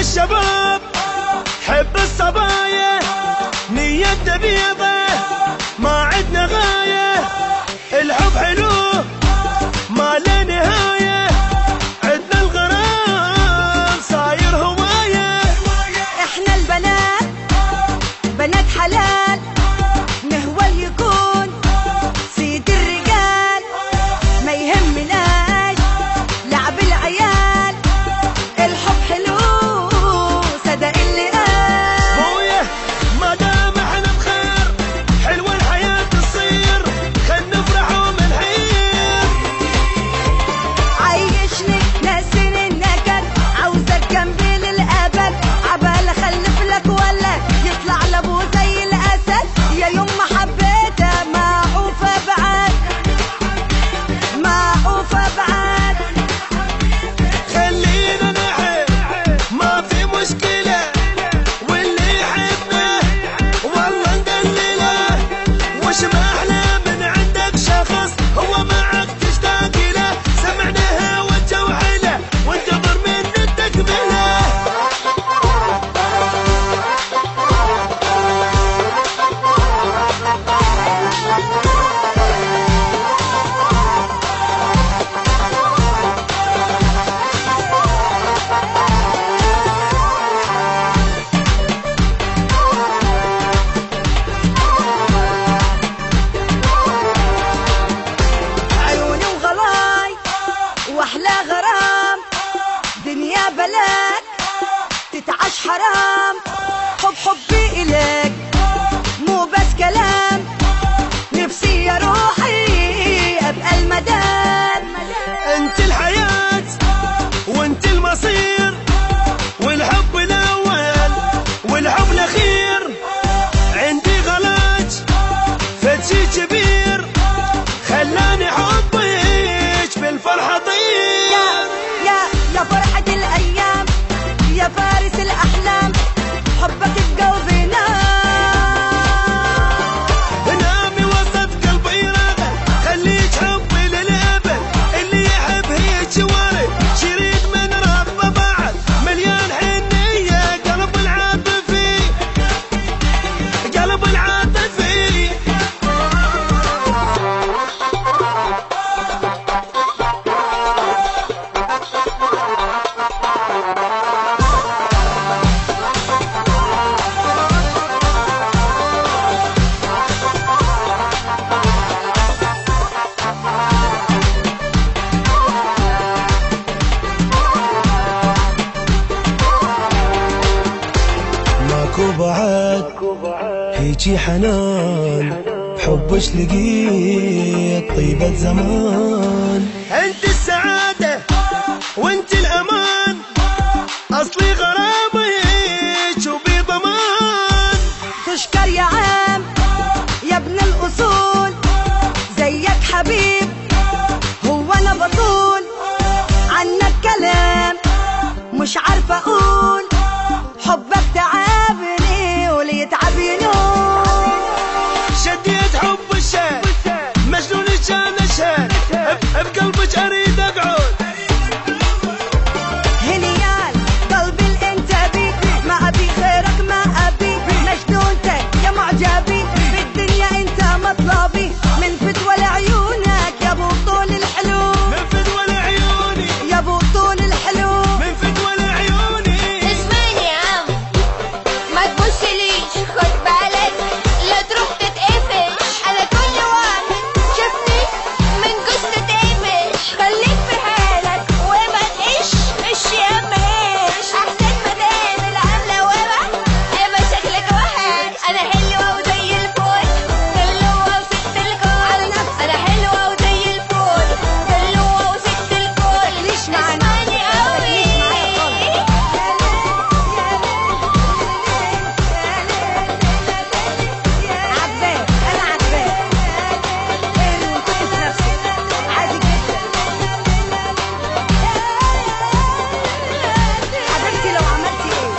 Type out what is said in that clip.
الشباب حب الصبايا نيتنا بيضة ما عدنا غاية. الحب حلو ما له نهاية عدنا الغرام صاير هواية. احنا البنات بنات حلال نهوى يكون سيد الرجال ما يهمناش لعب العيال. الحب حلو صدق اللي قال بويا ما دام احنا بخير حلوة الحياة تصير خل نفرح ومنحير. عيشني ناسين النكد عاوزك جنبي للأبد عبال اخلف لك ولد يطلع لابو زي الأسد. يا يوم ما حبيتها معقوفة بعد معقوفة بعد. خلينا نحب ما في مشكلة واللي يحبه والله ندلله. وش ما احلى من عندك شخص هو معك تشتاق له. سمعناها وتجوحله وانتظر من التكمله. عيوني وغلاي واحلى غرام دنيا بلاك تتعش حرام. حبي إليك مو بس كلام نفسي يا روحي ابقى المدام. انت الحياة وانت المصير والحب الاول والحب الاخير. عندي غلاج فتشي كبير خلاني حبك بالفرحة طير. يا فرحة الأيام يا فارس الأحلام حبك بقلبي نامي وسط قلبي رغد خليك حبي للأبد. اللي يحب هيك ورد شريك من رب بعد مليان حنية قلب العاطفي قلب العاطفي. ماكو بعد هيجي حنان حبش لقيت طيبة زمان. انت السعادة وانت الامان اصلي غرامك وبي ضمان. تشكر يا عام يا ابن الأصول زيك حبيب هو أنا بطول عنك كلام مش عارفة أقول. حبك تعبني واللي يتعب ينول. شديت حب الشان مجنون كان الشان بقلبك اريد اقعد. هنيال قلبي الانت بي ما ابي غيرك ما ابي مجنونتك يا معجبي بالدنيا انت مطلبي من فتوى لعيونك يا ابو طول الحلو من فدوى لعيوني يا ابو طول الحلو. من فدوى لعيوني. اسمعني يا عم ما تبصليش خد بالك لا تروح تتقفش. انا كل واحد شافني من جوز تتقفش. خليك في حالك وما تقش مش يا مهاش احسن مدام العامله وما اما شكلك وحش. انا حلوه وزي الفل حلوه وست الكل. انا حلوه وزي الفل حلوه وست الكل. ليش معانا؟ اسمعني قوي عجباك انا عجباك انت في نفسك عادي جدا. حبيبتي لو عملتي ايه